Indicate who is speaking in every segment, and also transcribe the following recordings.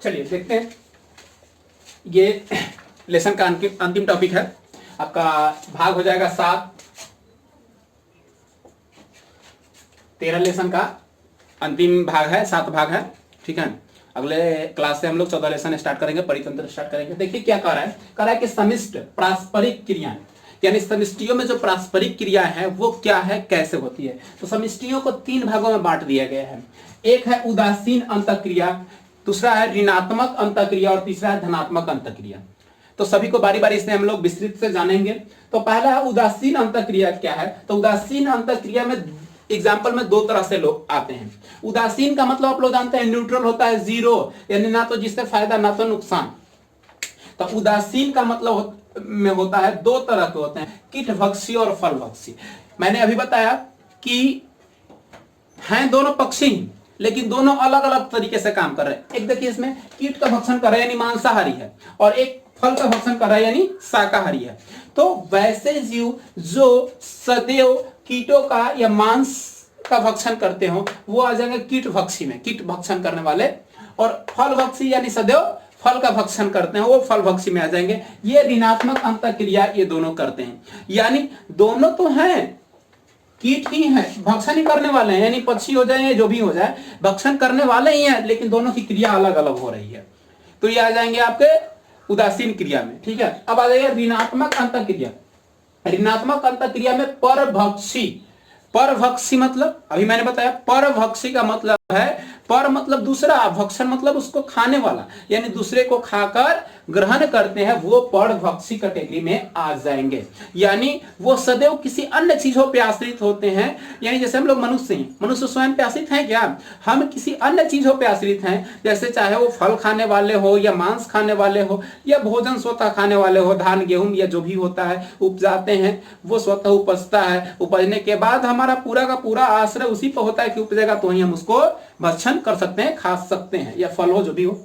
Speaker 1: चलिए देखते हैं, ये लेसन का अंतिम टॉपिक है आपका। भाग हो जाएगा 7, 13 लेसन का अंतिम भाग है, 7 भाग है, ठीक है। अगले क्लास से हम लोग 14 लेसन स्टार्ट करेंगे, परितंत्र स्टार्ट करेंगे। देखिए क्या कह रहा है कि समिष्ट पारस्परिक क्रियाएं, यानी समष्टियों में जो पारस्परिक क्रिया है वो क्या है, कैसे होती है। तो समष्टियों को 3 भागों में बांट दिया गया है। एक है उदासीन अंतःक्रिया, दूसरा है ऋणात्मक अंतःक्रिया और तीसरा है धनात्मक अंतःक्रिया। तो सभी को बारी बारी से हम लोग विस्तृत से जानेंगे। तो पहला है उदासीन अंतःक्रिया क्या है। तो उदासीन अंतःक्रिया में एग्जाम्पल में 2 तरह से लोग आते हैं। उदासीन का मतलब आप लोग जानते हैं न्यूट्रल होता है, जीरो, यानी ना तो जिससे फायदा ना तो नुकसान। तो उदासीन का मतलब में होता है 2 तरह के होते हैं, कीटभक्षी और फलभक्षी। मैंने अभी बताया कि हैं दोनों पक्षी ही, लेकिन दोनों अलग अलग तरीके से काम कर रहे हैं। एक देखिए इसमें कीट का भक्षण कर रहा है यानी मांसाहारी है, और एक फल का भक्षण कर रहा है यानी शाकाहारी है। तो वैसे जीव जो सदैव कीटों का या मांस का भक्षण करते हो वो आ जाएंगे कीटभक्षी में, कीट भक्षण करने वाले। और फलभक्षी यानी सदैव फल का भक्षण करते हैं वो फलभक्षी में आ जाएंगे। ये ऋणात्मक अंतःक्रिया ये दोनों करते हैं, यानी दोनों तो हैं, कीट ही है, भक्षण ही करने वाले हैं, यानी पक्षी हो जाए जो भी हो जाए भक्षण करने वाले ही हैं, लेकिन दोनों की क्रिया अलग अलग हो रही है। तो ये आ जाएंगे आपके उदासीन क्रिया में, ठीक है। अब आ जाएगा ऋणात्मक अंतःक्रिया। ऋणात्मक अंतःक्रिया में परभक्षी, परभक्षी मतलब अभी मैंने बताया, परभक्षी का मतलब है, पर मतलब दूसरा, भक्षण मतलब उसको खाने वाला, यानी दूसरे को खाकर ग्रहण करते हैं, वो परभक्षी कैटेगरी में आ जाएंगे। यानी वो सदैव किसी अन्य चीजों पे आश्रित होते हैं, यानी जैसे हम लोग मनुष्य हैं, मनुष्य स्वयं पे आश्रित हैं क्या, हम किसी अन्य चीजों पे आश्रित हैं। जैसे चाहे वो फल खाने वाले हो या मांस खाने वाले हो या भोजन स्वतः खाने वाले हो, धान गेहूं या जो भी होता है उपजाते हैं, वो स्वतः उपजता है, उपजने के बाद हमारा पूरा का पूरा आश्रय उसी पर होता है कि उपजेगा तो ही हम उसको भक्षण कर सकते हैं, खा सकते हैं, या फल हो जो भी हो।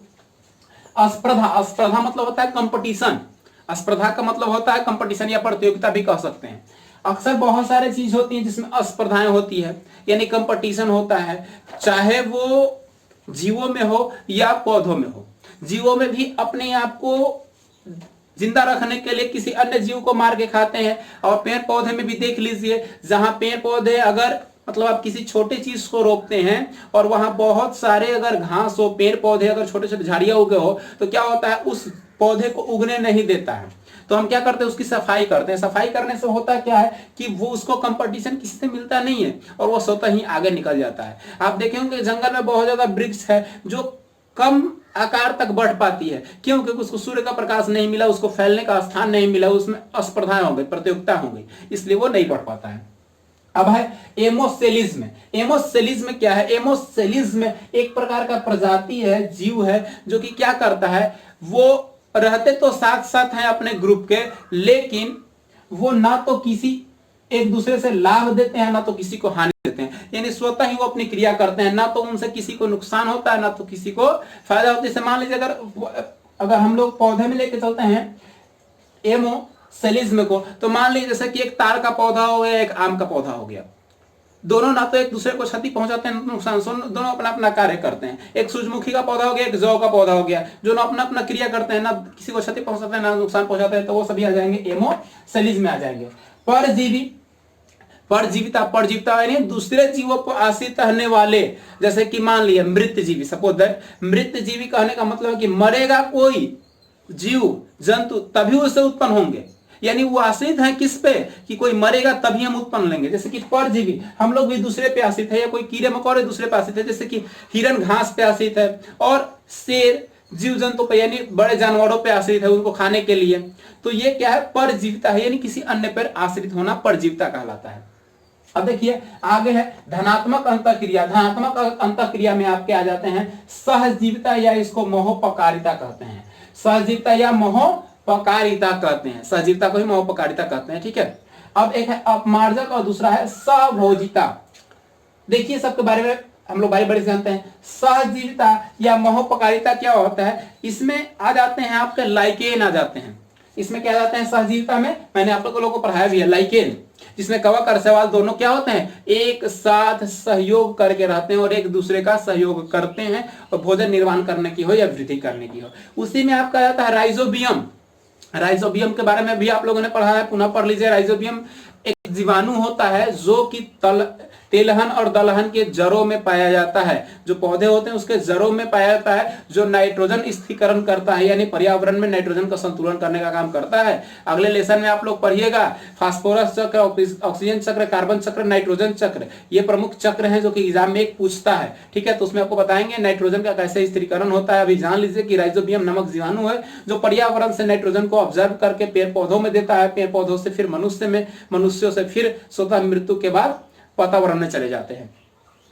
Speaker 1: अस्पर्धा, अस्पर्धा मतलब होता है कंपटीशन, अस्पर्धा का मतलब होता है कंपटीशन या प्रतियोगिता भी कह सकते हैं। अक्सर बहुत सारे चीज होती हैं जिसमें अस्पर्धाएं होती है, यानी कंपटीशन होता है, चाहे वो जीवों में हो या पौधों में हो। जीवों में भी अपने आप को जिंदा रखने के लिए किसी अन्य जीव को मार के खाते हैं, और पेड़ पौधे में भी देख लीजिए, जहां पेड़ पौधे अगर मतलब आप किसी छोटे चीज को रोकते हैं और वहां बहुत सारे अगर घास हो, पेड़ पौधे अगर छोटे छोटे झाड़ियां उगे हो, तो क्या होता है, उस पौधे को उगने नहीं देता है। तो हम क्या करते हैं, उसकी सफाई करते हैं। सफाई करने से होता क्या है कि वो उसको कंपटीशन किसी से मिलता नहीं है और वो स्वतः ही आगे निकल जाता है। आप देखेंगे जंगल में बहुत ज्यादा वृक्ष है जो कम आकार तक बढ़ पाती है, क्यों, क्योंकि उसको सूर्य का प्रकाश नहीं मिला, उसको फैलने का स्थान नहीं मिला, उसमें अस्पर्धाएं हो गई, प्रतियोगिता हो गई, इसलिए वो नहीं बढ़ पाता है। अब है एमोसेलिज्म। एमोसेलिज्म क्या है, एमोसेलिज्म एक प्रकार का प्रजाति है, जीव है, जो कि क्या करता है, वो रहते तो साथ साथ हैं अपने ग्रुप के, लेकिन वो ना तो किसी एक दूसरे से लाभ देते हैं ना तो किसी को हानि देते हैं, यानी स्वतः ही वो अपनी क्रिया करते हैं, ना तो उनसे किसी को नुकसान होता है ना तो किसी को फायदा होता है। जैसे मान लीजिए अगर हम लोग पौधे में लेके चलते हैं एमोसेलिज्म को, तो मान लीजिए जैसे कि एक तार का पौधा हो गया, एक आम का पौधा हो गया, दोनों ना तो एक दूसरे को क्षति पहुंचाते हैं नुकसान, दोनों अपना अपना कार्य करते हैं। एक सूरजमुखी का पौधा हो गया, एक जौ का पौधा हो गया, दोनों अपना अपना क्रिया करते हैं, ना किसी को क्षति पहुंचाते हैं ना नुकसान पहुंचाते हैं, तो वो सभी आ जाएंगे एमोसेलिज्म में आ जाएंगे। परजीवी, परजीविता, परजीविता यानी दूसरे जीवों पर आश्रित रहने वाले, जैसे कि मान लिया मृत जीवी, सपोज दैट मृत जीवी कहने का मतलब है कि मरेगा कोई जीव जंतु तभी उससे उत्पन्न होंगे, यानी वो आश्रित है किस पे, कि कोई मरेगा तभी हम उत्पन्न लेंगे। जैसे कि परजीवी, हम लोग भी दूसरे पे आश्रित है, या कोई कीड़े मकोड़े दूसरे पे आश्रित है, जैसे कि हिरन घास पे आश्रित है, और शेर जीव जंतु पे यानी बड़े जानवरों पे आश्रित है उनको खाने के लिए। तो ये क्या है, परजीविता है, यानी किसी अन्य पर आश्रित होना परजीविता कहलाता है। अब देखिए आगे है धनात्मक अंतःक्रिया। धनात्मक अंतःक्रिया में आपके आ जाते हैं सहजीविता, या इसको मोहोपकारिता कहते हैं, सहजीविता या मोहोपकारिता कहते हैं, सहजीविता को ही मोहोपकारिता कहते हैं, ठीक है। अब एक है अपमार्जक और दूसरा है सहभोजिता। देखिए सबके बारे में हम लोग बारी बारी से जानते हैं। सहजीविता या मोहोपकारिता क्या होता है, इसमें आ जाते हैं आपके लाइकेन आ जाते हैं, इसमें क्या जाते हैं सहजीविता में, मैंने आप लोगों को पढ़ाया भी है, लाइकेन जिसमें कवक और शैवाल दोनों क्या होते हैं, एक साथ सहयोग करके रहते हैं और एक दूसरे का सहयोग करते हैं और भोजन निर्माण करने की हो या वृद्धि करने की हो। उसी में आपका आता है राइजोबियम। राइजोबियम के बारे में भी आप लोगों ने पढ़ा है, पुनः पढ़ लीजिए। राइजोबियम एक जीवाणु होता है जो कि तेलहन और दलहन के जड़ों में पाया जाता है। जो पौधे होते हैं उसके जड़ों में पाया जाता है, जो नाइट्रोजन स्थिरीकरण करता है, यानी पर्यावरण में नाइट्रोजन का संतुलन करने का काम करता है। अगले लेसन में आप लोग पढ़िएगा फास्फोरस चक्र, ऑक्सीजन चक्र, कार्बन चक्र, नाइट्रोजन चक्र, ये प्रमुख चक्र हैं जो कि एग्जाम में एक पूछता है। ठीक है, तो उसमें आपको बताएंगे नाइट्रोजन का कैसे स्थिरीकरण होता है। अभी जान लीजिए कि राइजोबियम नामक जीवाणु है जो पर्यावरण से नाइट्रोजन को ऑब्जर्व करके पेड़ पौधों में देता है, पेड़ पौधों से फिर मनुष्य में, मनुष्यों से फिर स्वतः मृत्यु के बाद वातावरण में चले जाते हैं।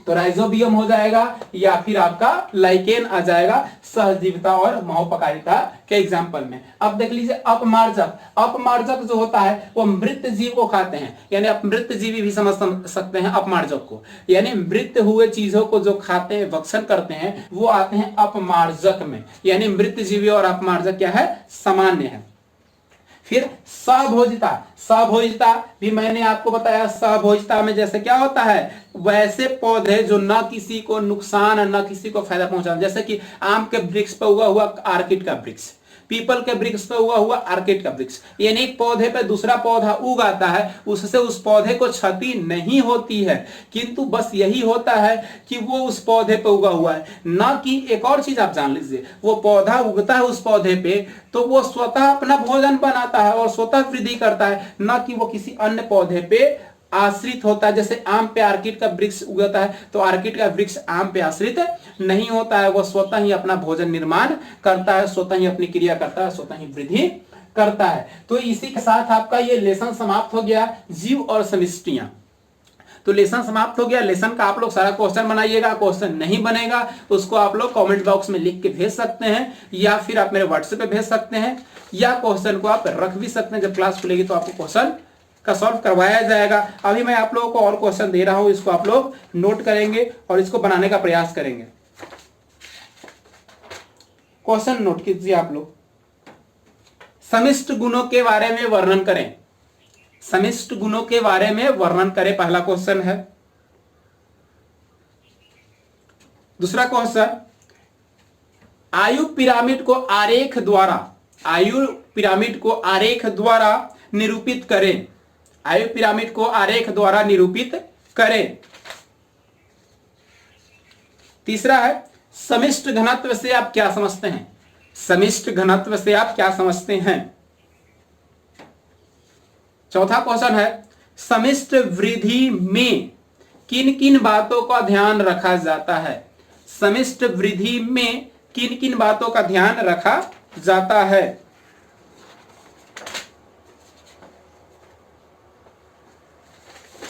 Speaker 1: तो राइजोबियम हो जाएगा या फिर आपका लाइकेन आ जाएगा सहजीविता और महोपकारिता के एग्जाम्पल में। अब देख लीजिए अपमार्जक। अपमार्जक जो होता है वो मृत जीव को खाते हैं, यानी आप मृत जीवी भी समझ सकते हैं अपमार्जक को, यानी मृत हुए चीजों को जो खाते हैं, भक्षण करते हैं, वो आते हैं अपमार्जक में। यानी मृत जीवी और अपमार्जक क्या है, सामान्य है। फिर सहभोजिता। सहभोजिता भी मैंने आपको बताया। सहभोजिता में जैसे क्या होता है, वैसे पौधे जो न किसी को नुकसान न किसी को फायदा पहुंचाते, जैसे कि आम के वृक्ष पर उगा हुआ आर्किड का वृक्ष, पीपल के वृक्ष पर उगा हुआ आर्किड का वृक्ष, यानी एक पौधे पे दूसरा पौधा उग आता है, उससे उस पौधे को क्षति नहीं होती है, किंतु बस यही होता है कि वो उस पौधे पे उगा हुआ है। ना कि एक और चीज आप जान लीजिए, वो पौधा उगता है उस पौधे पे तो वो स्वतः अपना भोजन बनाता है और स्वतः वृद्धि करता है, ना कि वो किसी अन्य पौधे पे आश्रित होता है। जैसे आम पे आर्किड का वृक्ष उगता है तो आर्किड का वृक्ष आम पे आश्रित नहीं होता है, वो स्वतः ही अपना भोजन निर्माण करता है, स्वतः ही अपनी क्रिया करता है, स्वतः ही वृद्धि करता है। तो इसी के साथ आपका ये लेसन समाप्त हो गया, जीव और समष्टियां। तो लेसन समाप्त हो गया। लेसन का आप लोग सारा क्वेश्चन बनाइएगा, क्वेश्चन नहीं बनेगा उसको आप लोग कमेंट बॉक्स में लिख के भेज सकते हैं, या फिर आप मेरे व्हाट्सएप पे भेज सकते हैं, या क्वेश्चन को आप रख भी सकते हैं। जब क्लास खुलेगी तो आपको क्वेश्चन का सॉल्व करवाया जाएगा। अभी मैं आप लोगों को और क्वेश्चन दे रहा हूं, इसको आप लोग नोट करेंगे और इसको बनाने का प्रयास करेंगे। क्वेश्चन नोट कीजिए आप लोग। समिष्ट गुणों के बारे में वर्णन करें। समिष्ट गुणों के बारे में वर्णन करें, पहला क्वेश्चन है। दूसरा क्वेश्चन, आयु पिरामिड को आरेख द्वारा, आयु पिरामिड को आरेख द्वारा निरूपित करें। आयु पिरामिड को आरेख द्वारा निरूपित करें। तीसरा है, समिष्ट घनत्व से आप क्या समझते हैं। समिष्ट घनत्व से आप क्या समझते हैं। चौथा क्वेश्चन है, समिष्ट वृद्धि में किन किन बातों का ध्यान रखा जाता है। समिष्ट वृद्धि में किन किन बातों का ध्यान रखा जाता है।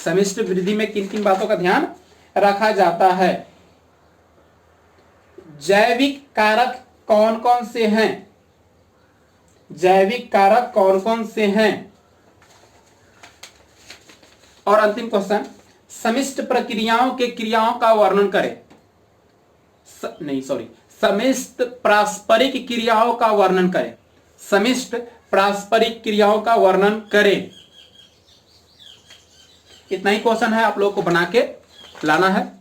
Speaker 1: समिष्ट वृद्धि में किन किन बातों का ध्यान रखा जाता है। जैविक कारक कौन कौन से हैं। जैविक कारक कौन कौन से हैं। और अंतिम क्वेश्चन, समिष्ट प्रक्रियाओं के क्रियाओं का वर्णन करें। समिष्ट पारस्परिक क्रियाओं का वर्णन करें। समिष्ट पारस्परिक क्रियाओं का वर्णन करें। इतना ही क्वेश्चन है, आप लोगों को बना के लाना है।